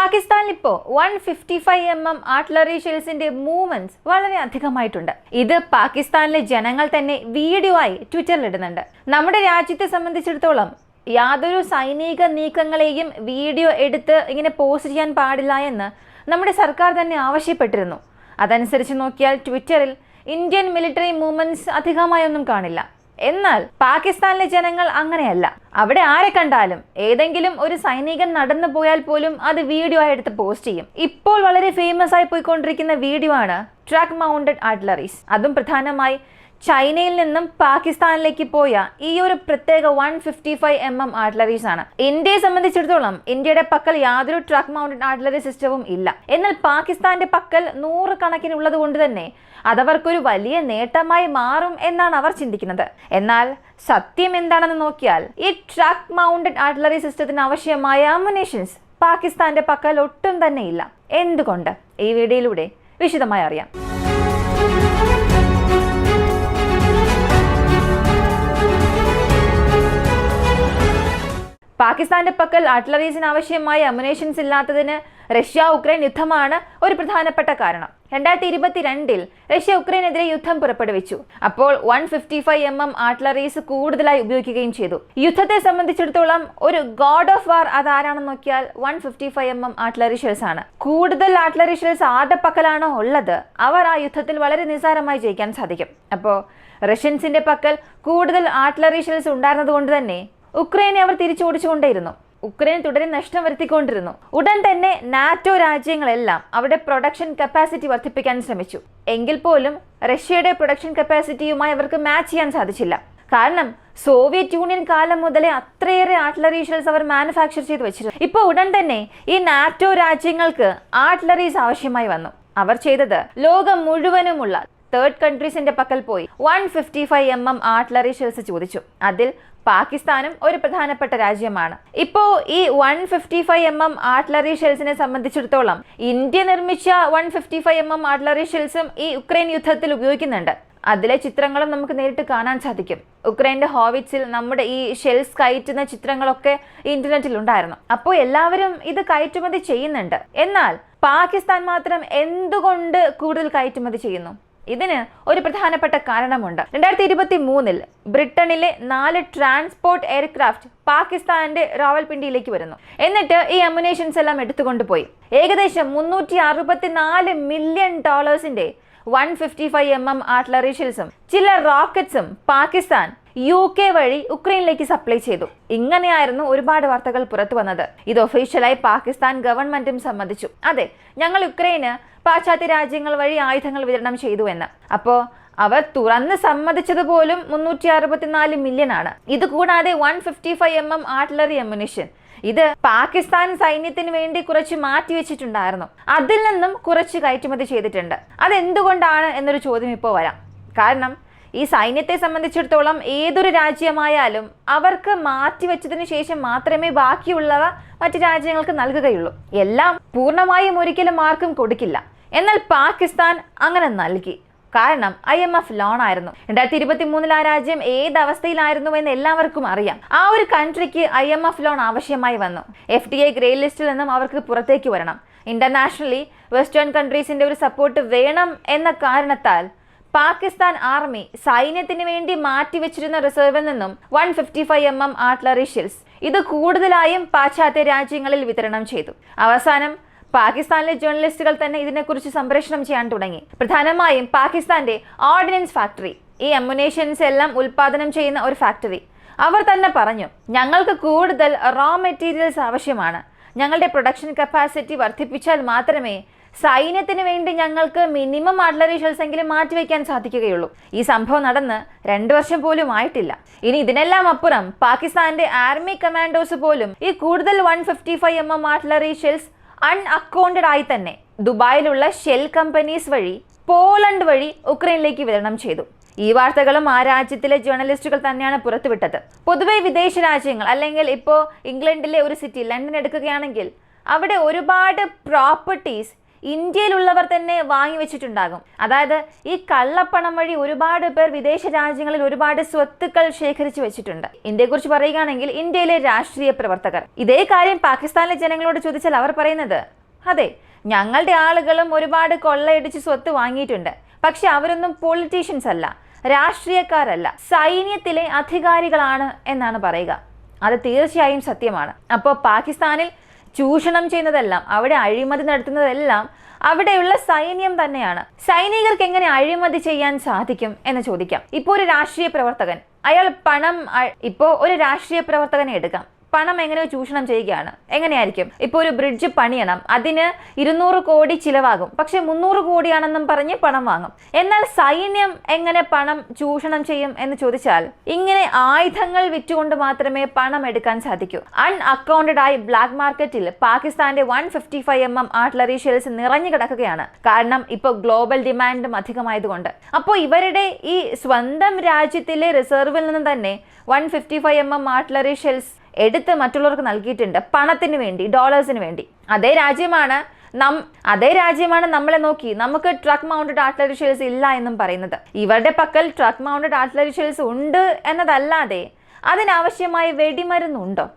പാകിസ്ഥാനിൽ ഇപ്പോൾ 155mm artillery ഷെൽസിന്റെ movements വളരെ അധികമായിട്ടുണ്ട്. ഇത് പാകിസ്ഥാനിലെ ജനങ്ങൾ തന്നെ വീഡിയോ ആയി ട്വിറ്ററിൽ ഇടുന്നുണ്ട്. നമ്മുടെ രാജ്യത്തെ സംബന്ധിച്ചിടത്തോളം യാതൊരു സൈനിക നീക്കങ്ങളെയും വീഡിയോ എടുത്ത് ഇങ്ങനെ പോസ്റ്റ് ചെയ്യാൻ പാടില്ല എന്ന് നമ്മുടെ സർക്കാർ തന്നെ ആവശ്യപ്പെട്ടിരുന്നു. അതനുസരിച്ച് നോക്കിയാൽ ട്വിറ്ററിൽ ഇന്ത്യൻ മിലിറ്ററി മൂവ്മെന്റ്സ് അധികമായൊന്നും കാണില്ല. എന്നാൽ പാകിസ്ഥാനിലെ ജനങ്ങൾ അങ്ങനെയല്ല. അവിടെ ആരെ കണ്ടാലും ഏതെങ്കിലും ഒരു സൈനികൻ നടന്നു പോയാൽ പോലും അത് വീഡിയോ ആയി എടുത്ത് പോസ്റ്റ് ചെയ്യും. ഇപ്പോൾ വളരെ ഫേമസ് ആയി പോയിക്കൊണ്ടിരിക്കുന്ന വീഡിയോ ആണ് ട്രക്ക് മൗണ്ടഡ് ആർട്ടിലറീസ്. അതും പ്രധാനമായി ചൈനയിൽ നിന്നും പാകിസ്ഥാനിലേക്ക് പോയ ഈ ഒരു പ്രത്യേക 155mm ആർട്ടിലറീസ് ആണ്. ഇന്ത്യയെ സംബന്ധിച്ചിടത്തോളം ഇന്ത്യയുടെ പക്കൽ യാതൊരു ട്രക്ക് മൗണ്ടഡ് ആർട്ടിലറി സിസ്റ്റവും ഇല്ല. എന്നാൽ പാകിസ്ഥാന്റെ പക്കൽ 100 കണക്കിനുള്ളത് കൊണ്ട് തന്നെ അതവർക്കൊരു വലിയ നേട്ടമായി മാറും എന്നാണ് അവർ ചിന്തിക്കുന്നത്. എന്നാൽ സത്യം എന്താണെന്ന് നോക്കിയാൽ ഈ ട്രക്ക് മൗണ്ടഡ് ആർട്ടിലറി സിസ്റ്റത്തിന് ആവശ്യമായ അമ്മുനേഷൻസ് പാകിസ്ഥാന്റെ പക്കൽ ഒട്ടും തന്നെ ഇല്ല. എന്തുകൊണ്ട്? ഈ വീഡിയോയിലൂടെ വിശദമായി അറിയാം. പാകിസ്ഥാന്റെ പക്കൽ ആർട്ടിലറീസിന് ആവശ്യമായ അമ്മുനേഷൻസ് ഇല്ലാത്തതിന് റഷ്യ ഉക്രൈൻ യുദ്ധമാണ് ഒരു പ്രധാനപ്പെട്ട കാരണം. 2022 റഷ്യ ഉക്രൈനെതിരെ യുദ്ധം പുറപ്പെടുവിച്ചു. അപ്പോൾ 155mm ആർട്ടിലറീസ് കൂടുതലായി ഉപയോഗിക്കുകയും ചെയ്തു. യുദ്ധത്തെ സംബന്ധിച്ചിടത്തോളം ഒരു ഗോഡ് ഓഫ് വാർ അതാരാണെന്ന് നോക്കിയാൽ 155mm ആർട്ടിലറി ഷെൽസ് ആണ്. കൂടുതൽ ആർട്ടിലറി ഷെൽസ് ആരുടെ പക്കലാണോ ഉള്ളത് അവർ ആ യുദ്ധത്തിൽ വളരെ നിസ്സാരമായി ജയിക്കാൻ സാധിക്കും. അപ്പോൾ റഷ്യൻസിന്റെ പക്കൽ കൂടുതൽ ആർട്ടിലറി ഷെൽസ് ഉണ്ടായിരുന്നത് കൊണ്ട് തന്നെ ഉക്രൈനെ അവർ തിരിച്ചോടിച്ചുകൊണ്ടേയിരുന്നു. ഉക്രൈൻ തുടരെ നഷ്ടം വരുത്തിക്കൊണ്ടിരുന്നു. ഉടൻ തന്നെ നാറ്റോ രാജ്യങ്ങളെല്ലാം അവരുടെ പ്രൊഡക്ഷൻ കപ്പാസിറ്റി വർദ്ധിപ്പിക്കാൻ ശ്രമിച്ചു. എങ്കിൽ പോലും റഷ്യയുടെ പ്രൊഡക്ഷൻ കപ്പാസിറ്റിയുമായി അവർക്ക് മാച്ച് ചെയ്യാൻ സാധിച്ചില്ല. കാരണം സോവിയറ്റ് യൂണിയൻ കാലം മുതലേ അത്രയേറെ ആർട്ടിലറി ഷെൽസ് അവർ മാനുഫാക്ചർ ചെയ്ത് വെച്ചിരുന്നു. ഇപ്പോൾ ഉടൻ തന്നെ ഈ നാറ്റോ രാജ്യങ്ങൾക്ക് ആർട്ടിലറീസ് ആവശ്യമായി വന്നു. അവർ ചെയ്തത് ലോകം മുഴുവനുമുള്ള തേർഡ് കൺട്രീസിന്റെ പക്കൽ പോയി 155mm ആർട്ടിലറി ഷെൽസ് ചോദിച്ചു. അതിൽ പാകിസ്ഥാനും ഒരു പ്രധാനപ്പെട്ട രാജ്യമാണ്. ഇപ്പോ ഈ 155mm ആർട്ടിലറി ഷെൽസിനെ സംബന്ധിച്ചിടത്തോളം ഇന്ത്യ നിർമ്മിച്ച 155mm ആർട്ടിലറി ഷെൽസും ഈ ഉക്രൈൻ യുദ്ധത്തിൽ ഉപയോഗിക്കുന്നുണ്ട്. അതിലെ ചിത്രങ്ങളും നമുക്ക് നേരിട്ട് കാണാൻ സാധിക്കും. ഉക്രൈന്റെ ഹോവിറ്റ്സിൽ നമ്മുടെ ഈ ഷെൽസ് കയറ്റുന്ന ചിത്രങ്ങളൊക്കെ ഇന്റർനെറ്റിൽ ഉണ്ടായിരുന്നു. അപ്പോൾ എല്ലാവരും ഇത് കയറ്റുമതി ചെയ്യുന്നുണ്ട്. എന്നാൽ പാകിസ്ഥാൻ മാത്രം എന്തുകൊണ്ട് കൂടുതൽ കയറ്റുമതി ചെയ്യുന്നു? ഇതിന് ഒരു പ്രധാനപ്പെട്ട കാരണമുണ്ട്. 2023 ബ്രിട്ടനിലെ 4 ട്രാൻസ്പോർട്ട് എയർക്രാഫ്റ്റ് പാകിസ്ഥാന്റെ റാവൽപിണ്ടിയിലേക്ക് വരുന്നു. എന്നിട്ട് ഈ അമ്മുനേഷൻസ് എല്ലാം എടുത്തുകൊണ്ടുപോയി. ഏകദേശം $364 മില്യൺ 155mm ആർട്ടിലറി ഷെൽസും ചില റോക്കറ്റ്സും പാകിസ്ഥാൻ UK വഴി ഉക്രൈനിലേക്ക് സപ്ലൈ ചെയ്തു. ഇങ്ങനെയായിരുന്നു ഒരുപാട് വാർത്തകൾ പുറത്തു വന്നത്. ഇത് ഒഫീഷ്യലായി പാകിസ്ഥാൻ ഗവൺമെന്റും സമ്മതിച്ചു. അതെ, ഞങ്ങൾ ഉക്രൈന് പാശ്ചാത്യ രാജ്യങ്ങൾ വഴി ആയുധങ്ങൾ വിതരണം ചെയ്തു എന്ന്. അപ്പോൾ അവർ തുറന്ന് സമ്മതിച്ചത് പോലും 364 മില്യൺ ആണ്. ഇത് കൂടാതെ 155mm ആർട്ടിലറി അമ്മുനേഷൻ ഇത് പാകിസ്ഥാൻ സൈന്യത്തിന് വേണ്ടി കുറച്ച് മാറ്റിവെച്ചിട്ടുണ്ടായിരുന്നു. അതിൽ നിന്നും കുറച്ച് കയറ്റുമതി ചെയ്തിട്ടുണ്ട്. അതെന്തുകൊണ്ടാണ് എന്നൊരു ചോദ്യം ഇപ്പോൾ വരാം. കാരണം ഈ സൈന്യത്തെ സംബന്ധിച്ചിടത്തോളം ഏതൊരു രാജ്യമായാലും അവർക്ക് മാറ്റിവെച്ചതിന് ശേഷം മാത്രമേ ബാക്കിയുള്ളവ മറ്റു രാജ്യങ്ങൾക്ക് നൽകുകയുള്ളൂ. എല്ലാം പൂർണ്ണമായും ഒരിക്കലും ആർക്കും കൊടുക്കില്ല. എന്നാൽ പാകിസ്ഥാൻ അങ്ങനെ നൽകി. കാരണം IMF ലോൺ ആയിരുന്നു. 2023 ആ രാജ്യം ഏത് അവസ്ഥയിലായിരുന്നു എന്ന് എല്ലാവർക്കും അറിയാം. ആ ഒരു കൺട്രിക്ക് IMF ലോൺ ആവശ്യമായി വന്നു. FTA ഗ്രേ ലിസ്റ്റിൽ നിന്നും അവർക്ക് പുറത്തേക്ക് വരണം. ഇന്റർനാഷണലി വെസ്റ്റേൺ കൺട്രീസിന്റെ ഒരു സപ്പോർട്ട് വേണം എന്ന കാരണത്താൽ പാകിസ്ഥാൻ ആർമി സൈന്യത്തിന് വേണ്ടി മാറ്റിവെച്ചിരുന്ന റിസർവിൽ നിന്നും 155mm ആർട്ടിലറി ഷെൽസ് ഇത് കൂടുതലായും പാശ്ചാത്യ രാജ്യങ്ങളിൽ വിതരണം ചെയ്തു. അവസാനം പാകിസ്ഥാനിലെ ജേർണലിസ്റ്റുകൾ തന്നെ ഇതിനെക്കുറിച്ച് സംപ്രേഷണം ചെയ്യാൻ തുടങ്ങി. പ്രധാനമായും പാകിസ്ഥാന്റെ ഓർഡിനൻസ് ഫാക്ടറി, ഈ അമ്മുനേഷൻസ് എല്ലാം ഉൽപാദനം ചെയ്യുന്ന ഒരു ഫാക്ടറി, അവർ തന്നെ പറഞ്ഞു, ഞങ്ങൾക്ക് കൂടുതൽ റോ മെറ്റീരിയൽസ് ആവശ്യമാണ്. ഞങ്ങളുടെ പ്രൊഡക്ഷൻ കപ്പാസിറ്റി വർദ്ധിപ്പിച്ചാൽ മാത്രമേ സൈന്യത്തിന് വേണ്ടി ഞങ്ങൾക്ക് മിനിമം ആർട്ടിലറി ഷെൽസ് എങ്കിലും മാറ്റിവെക്കാൻ സാധിക്കുകയുള്ളൂ. ഈ സംഭവം നടന്ന് 2 വർഷം പോലും ആയിട്ടില്ല. ഇനി ഇതിനെല്ലാം അപ്പുറം പാകിസ്ഥാന്റെ ആർമി കമാൻഡോസ് പോലും ഈ കൂടുതൽ 155mm ആർട്ടിലറി ഷെൽസ് അൺഅക്കൗണ്ടഡ് ആയി തന്നെ ദുബായിലുള്ള ഷെൽ കമ്പനീസ് വഴി പോളണ്ട് വഴി ഉക്രൈനിലേക്ക് വിതരണം ചെയ്തു. ഈ വാർത്തകളും ആ രാജ്യത്തിലെ ജേർണലിസ്റ്റുകൾ തന്നെയാണ് പുറത്തുവിട്ടത്. പൊതുവെ വിദേശ രാജ്യങ്ങൾ അല്ലെങ്കിൽ ഇപ്പോൾ ഇംഗ്ലണ്ടിലെ ഒരു സിറ്റി ലണ്ടൻ എടുക്കുകയാണെങ്കിൽ അവിടെ ഒരുപാട് പ്രോപ്പർട്ടീസ് ഇന്ത്യയിലുള്ളവർ തന്നെ വാങ്ങിവെച്ചിട്ടുണ്ടാകും. അതായത് ഈ കള്ളപ്പണം വഴി ഒരുപാട് പേർ വിദേശ രാജ്യങ്ങളിൽ ഒരുപാട് സ്വത്തുക്കൾ ശേഖരിച്ചു വെച്ചിട്ടുണ്ട്. ഇന്ത്യയെക്കുറിച്ച് പറയുകയാണെങ്കിൽ ഇന്ത്യയിലെ രാഷ്ട്രീയ പ്രവർത്തകർ. ഇതേ കാര്യം പാകിസ്ഥാനിലെ ജനങ്ങളോട് ചോദിച്ചാൽ അവർ പറയുന്നത് അതെ, ഞങ്ങളുടെ ആളുകളും ഒരുപാട് കൊള്ളയടിച്ച് സ്വത്ത് വാങ്ങിയിട്ടുണ്ട്. പക്ഷെ അവരൊന്നും പൊളിറ്റീഷ്യൻസ് അല്ല, രാഷ്ട്രീയക്കാരല്ല, സൈന്യത്തിലെ അധികാരികളാണ് എന്നാണ് പറയുക. അത് തീർച്ചയായും സത്യമാണ്. അപ്പോൾ പാകിസ്ഥാനിൽ ചൂഷണം ചെയ്യുന്നതെല്ലാം, അവിടെ അഴിമതി നടത്തുന്നതെല്ലാം അവിടെയുള്ള സൈന്യം തന്നെയാണ്. സൈനികർക്ക് എങ്ങനെ അഴിമതി ചെയ്യാൻ സാധിക്കും എന്ന് ചോദിക്കാം. ഇപ്പോൾ ഒരു രാഷ്ട്രീയ പ്രവർത്തകൻ, ഒരു രാഷ്ട്രീയ പ്രവർത്തകനെ എടുക്കാം. പണം എങ്ങനെ ചൂഷണം ചെയ്യുകയാണ്. എങ്ങനെയായിരിക്കും? ഇപ്പോൾ ഒരു ബ്രിഡ്ജ് പണിയണം, അതിന് 200 കോടി ചിലവാകും, പക്ഷെ 300 കോടിയാണെന്നും പറഞ്ഞ് പണം വാങ്ങും. എന്നാൽ സൈന്യം എങ്ങനെ പണം ചൂഷണം ചെയ്യും എന്ന് ചോദിച്ചാൽ, ഇങ്ങനെ ആയുധങ്ങൾ വിറ്റുകൊണ്ട് മാത്രമേ പണം എടുക്കാൻ സാധിക്കൂ. അൺഅക്കൗണ്ടഡ് ആയി ബ്ലാക്ക് മാർക്കറ്റിൽ പാകിസ്ഥാന്റെ 155mm ആർട്ടിലറി ഷെൽസ് നിറഞ്ഞു കിടക്കുകയാണ്. കാരണം ഇപ്പോൾ ഗ്ലോബൽ ഡിമാൻഡും അധികമായതുകൊണ്ട്. അപ്പോൾ ഇവരുടെ ഈ സ്വന്തം രാജ്യത്തിലെ റിസർവിൽ നിന്ന് തന്നെ 155mm ആർട്ടിലറി ഷെൽസ് എടുത്ത് മറ്റുള്ളവർക്ക് നൽകിയിട്ടുണ്ട്, പണത്തിന് വേണ്ടി, ഡോളേഴ്സിന് വേണ്ടി. അതേ രാജ്യമാണ് നമ്മളെ നോക്കി നമുക്ക് ട്രക്ക് മൗണ്ടഡ് ആർട്ടിലറി ഷെൽസ് ഇല്ല എന്നും പറയുന്നത്. ഇവരുടെ പക്കൽ ട്രക്ക് മൗണ്ടഡ് ആർട്ടിലറി ഷെൽസ് ഉണ്ട് എന്നതല്ലാതെ അതിനാവശ്യമായ വെടിമരുന്നുണ്ടോ?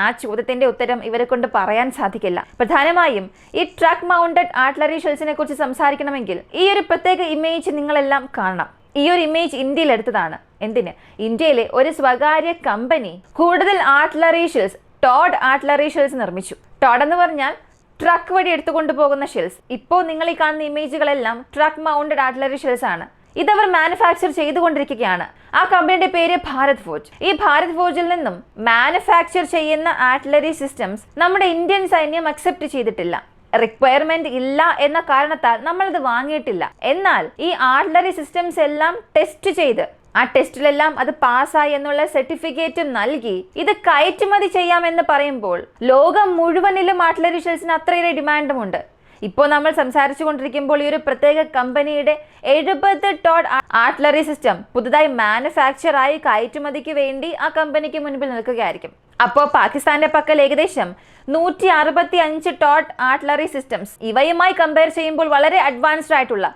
ആ ചോദ്യത്തിന്റെ ഉത്തരം ഇവരെ കൊണ്ട് പറയാൻ സാധിക്കില്ല. പ്രധാനമായും ഈ ട്രക്ക് മൗണ്ടഡ് ആർട്ടിലറി ഷെൽസിനെ കുറിച്ച് സംസാരിക്കണമെങ്കിൽ ഈ ഒരു പ്രത്യേക ഇമേജ് നിങ്ങളെല്ലാം കാണണം. ഈ ഒരു ഇമേജ് ഇന്ത്യയിൽ എടുത്തതാണ്. എന്തിന്? ഇന്ത്യയിലെ ഒരു സ്വകാര്യ കമ്പനി കൂടുതൽ artillery shells, towed artillery shells നിർമ്മിച്ചു. ടോഡ് എന്ന് പറഞ്ഞാൽ ട്രക്ക് വഴി എടുത്തുകൊണ്ട് പോകുന്ന ഷെൽസ്. ഇപ്പോൾ നിങ്ങൾ ഈ കാണുന്ന ഇമേജുകളെല്ലാം ട്രക്ക് മൗണ്ടഡ് ആർട്ടിലറി ഷെൽസ് ആണ്. ഇതവർ മാനുഫാക്ചർ ചെയ്തുകൊണ്ടിരിക്കുകയാണ്. ആ കമ്പനിയുടെ പേര് ഭാരത് ഫോർജ്. ഈ ഭാരത് ഫോർജിൽ നിന്നും മാനുഫാക്ചർ ചെയ്യുന്ന ആർട്ടിലറി സിസ്റ്റംസ് നമ്മുടെ ഇന്ത്യൻ സൈന്യം അക്സെപ്റ്റ് ചെയ്തിട്ടില്ല. റിക്വയർമെന്റ് ഇല്ല എന്ന കാരണത്താൽ നമ്മളത് വാങ്ങിയിട്ടില്ല. എന്നാൽ ഈ ആർട്ടിലറി സിസ്റ്റംസ് എല്ലാം ടെസ്റ്റ് ചെയ്ത് ആ ടെസ്റ്റിലെല്ലാം അത് പാസ്സായി എന്നുള്ള സർട്ടിഫിക്കറ്റും നൽകി ഇത് കയറ്റുമതി ചെയ്യാമെന്ന് പറയുമ്പോൾ ലോകം മുഴുവനിലും ആർട്ടിലറി ഷെൽസിന് അത്രയേറെ ഡിമാൻഡുമുണ്ട്. ഇപ്പോൾ നമ്മൾ സംസാരിച്ചു കൊണ്ടിരിക്കുമ്പോൾ ഈ ഒരു പ്രത്യേക കമ്പനിയുടെ 70 ടോഡ് ആർട്ടിലറി സിസ്റ്റം പുതുതായി മാനുഫാക്ചർ ആയി കയറ്റുമതിക്ക് വേണ്ടി ആ കമ്പനിക്ക് മുൻപിൽ നിൽക്കുകയായിരിക്കും. അപ്പോൾ പാകിസ്ഥാന്റെ പക്കൽ ഏകദേശം 165 ടോഡ് ആർട്ടിലറി സിസ്റ്റംസ്. ഇവയുമായി കമ്പയർ ചെയ്യുമ്പോൾ വളരെ അഡ്വാൻസ്ഡ് ആയിട്ടുള്ള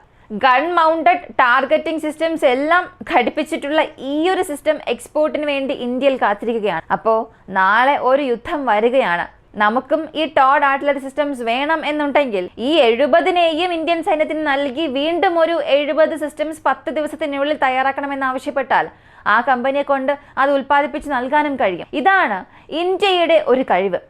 ഗൺ മൗണ്ടഡ് ടാർഗറ്റിംഗ് സിസ്റ്റംസ് എല്ലാം ഘടിപ്പിച്ചിട്ടുള്ള ഈ ഒരു സിസ്റ്റം എക്സ്പോർട്ടിന് വേണ്ടി ഇന്ത്യയിൽ കാത്തിരിക്കുകയാണ്. അപ്പോൾ നാളെ ഒരു യുദ്ധം വരികയാണ്. നമുക്കും ഈ ടോഡ് ആർട്ടിലറി സിസ്റ്റംസ് വേണം എന്നുണ്ടെങ്കിൽ ഈ 70നെയും ഇന്ത്യൻ സൈന്യത്തിന് നൽകി വീണ്ടും ഒരു 70 സിസ്റ്റംസ് 10 ദിവസത്തിനുള്ളിൽ തയ്യാറാക്കണമെന്ന് ആവശ്യപ്പെട്ടാൽ ആ കമ്പനിയെ കൊണ്ട് അത് ഉൽപ്പാദിപ്പിച്ച് നൽകാനും കഴിയും. ഇതാണ് ഇന്ത്യയുടെ ഒരു കഴിവ്.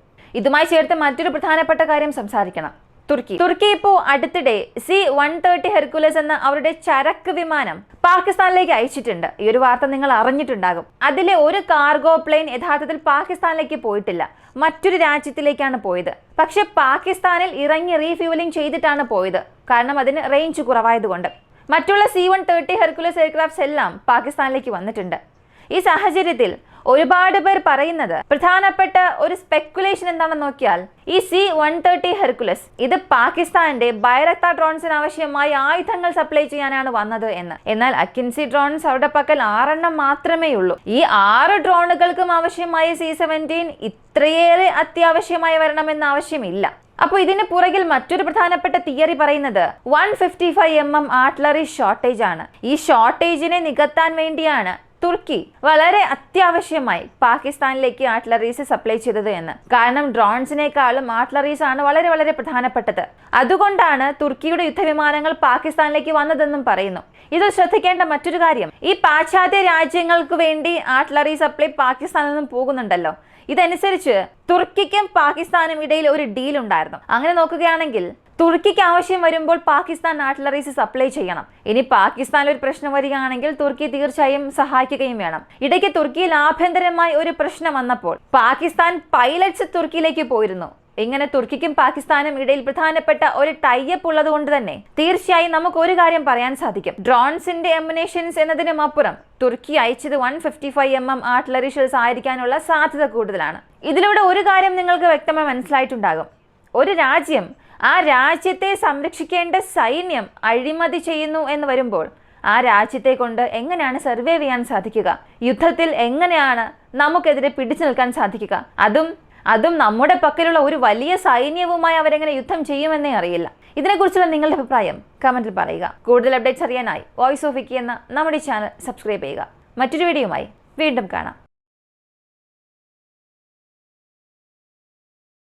ഇതുമായി ചേർത്ത് മറ്റൊരു പ്രധാനപ്പെട്ട കാര്യം സംസാരിക്കണം. തുർക്കി ഇപ്പോൾ അടുത്തിടെ C-130 ഹെർക്കുലസ് എന്ന അവരുടെ ചരക്ക് വിമാനം പാകിസ്ഥാനിലേക്ക് അയച്ചിട്ടുണ്ട്. ഈ ഒരു വാർത്ത നിങ്ങൾ അറിഞ്ഞിട്ടുണ്ടാകും. അതിലെ ഒരു കാർഗോ പ്ലെയിൻ യഥാർത്ഥത്തിൽ പാകിസ്ഥാനിലേക്ക് പോയിട്ടില്ല, മറ്റൊരു രാജ്യത്തിലേക്കാണ് പോയത്. പക്ഷെ പാകിസ്ഥാനിൽ ഇറങ്ങി റീഫ്യൂവലിംഗ് ചെയ്തിട്ടാണ് പോയത്. കാരണം അതിന് റേഞ്ച് കുറവായതുകൊണ്ട്. മറ്റുള്ള C-130 ഹെർക്കുലസ് എയർക്രാഫ്റ്റ്സ് എല്ലാം പാകിസ്ഥാനിലേക്ക് വന്നിട്ടുണ്ട്. ഈ സാഹചര്യത്തിൽ ഒരുപാട് പേർ പറയുന്നത്, പ്രധാനപ്പെട്ട ഒരു സ്പെക്കുലേഷൻ എന്താണെന്ന് നോക്കിയാൽ, ഈ C-130 ഹെർക്കുലസ് ഇത് പാകിസ്ഥാന്റെ ബൈറക്താർ ഡ്രോൺസിന് ആവശ്യമായ ആയുധങ്ങൾ സപ്ലൈ ചെയ്യാനാണ് വന്നത് എന്ന്. എന്നാൽ അക്കിൻസി ഡ്രോൺസ് അവരുടെ പക്കൽ 6 മാത്രമേ ഉള്ളൂ. ഈ 6 ഡ്രോണുകൾക്കും ആവശ്യമായ C-17 ഇത്രയേറെ അത്യാവശ്യമായി വരണമെന്ന ആവശ്യമില്ല. അപ്പോൾ ഇതിന് പുറകിൽ മറ്റൊരു പ്രധാനപ്പെട്ട തിയറി പറയുന്നത് 155mm ആർട്ടിലറി ഷോർട്ടേജ് ആണ്. ഈ ഷോർട്ടേജിനെ നികത്താൻ വേണ്ടിയാണ് തുർക്കി വളരെ അത്യാവശ്യമായി പാകിസ്ഥാനിലേക്ക് ആർട്ടിലറീസ് സപ്ലൈ ചെയ്തത് എന്ന്. കാരണം ഡ്രോൺസിനേക്കാളും ആർട്ടിലറീസ് ആണ് വളരെ വളരെ പ്രധാനപ്പെട്ടത്. അതുകൊണ്ടാണ് തുർക്കിയുടെ യുദ്ധവിമാനങ്ങൾ പാകിസ്ഥാനിലേക്ക് വന്നതെന്നും പറയുന്നു. ഇത് ശ്രദ്ധിക്കേണ്ട മറ്റൊരു കാര്യം, ഈ പാശ്ചാത്യ രാജ്യങ്ങൾക്ക് വേണ്ടി ആർട്ടിലറി സപ്ലൈ പാകിസ്ഥാനിൽ നിന്നും പോകുന്നുണ്ടല്ലോ. ഇതനുസരിച്ച് തുർക്കിക്കും പാകിസ്ഥാനും ഇടയിൽ ഒരു ഡീൽ ഉണ്ടായിരുന്നു. അങ്ങനെ നോക്കുകയാണെങ്കിൽ തുർക്കിക്ക് ആവശ്യം വരുമ്പോൾ പാകിസ്ഥാൻ ആർട്ടിലറീസ് സപ്ലൈ ചെയ്യണം. ഇനി പാകിസ്ഥാനിൽ ഒരു പ്രശ്നം വരികയാണെങ്കിൽ തുർക്കി തീർച്ചയായും സഹായിക്കുകയും വേണം. ഇടയ്ക്ക് തുർക്കിയിൽ ആഭ്യന്തരമായി ഒരു പ്രശ്നം വന്നപ്പോൾ പാകിസ്ഥാൻ പൈലറ്റ്സ് തുർക്കിയിലേക്ക് പോയിരുന്നു. ഇങ്ങനെ തുർക്കിക്കും പാകിസ്ഥാനും ഇടയിൽ പ്രധാനപ്പെട്ട ഒരു ടൈപ്പ് ഉള്ളത് കൊണ്ട് തന്നെ തീർച്ചയായും നമുക്ക് ഒരു കാര്യം പറയാൻ സാധിക്കും, ഡ്രോൺസിന്റെ എമുനേഷൻസ് എന്നതിനും അപ്പുറം തുർക്കി അയച്ചത് 155mm ആർട്ടിലറി ഷെൽസ് ആയിരിക്കാനുള്ള സാധ്യത കൂടുതലാണ്. ഇതിലൂടെ ഒരു കാര്യം നിങ്ങൾക്ക് വ്യക്തമായി മനസ്സിലായിട്ടുണ്ടാകും, ഒരു രാജ്യം ആ രാജ്യത്തെ സംരക്ഷിക്കേണ്ട സൈന്യം അഴിമതി ചെയ്യുന്നു എന്ന് വരുമ്പോൾ ആ രാജ്യത്തെ കൊണ്ട് എങ്ങനെയാണ് സർവൈവ് ചെയ്യാൻ സാധിക്കുക? യുദ്ധത്തിൽ എങ്ങനെയാണ് നമുക്കെതിരെ പിടിച്ചു നിൽക്കാൻ സാധിക്കുക? അതും നമ്മുടെ പക്കലുള്ള ഒരു വലിയ സൈന്യവുമായി അവരെങ്ങനെ യുദ്ധം ചെയ്യുമെന്നേ അറിയില്ല. ഇതിനെക്കുറിച്ചുള്ള നിങ്ങളുടെ അഭിപ്രായം കമന്റിൽ പറയുക. കൂടുതൽ അപ്ഡേറ്റ്സ് അറിയാനായി വോയിസ് ഓഫ് വിക്കി എന്ന നമ്മുടെ ചാനൽ സബ്സ്ക്രൈബ് ചെയ്യുക. മറ്റൊരു വീഡിയോയുമായി വീണ്ടും കാണാം.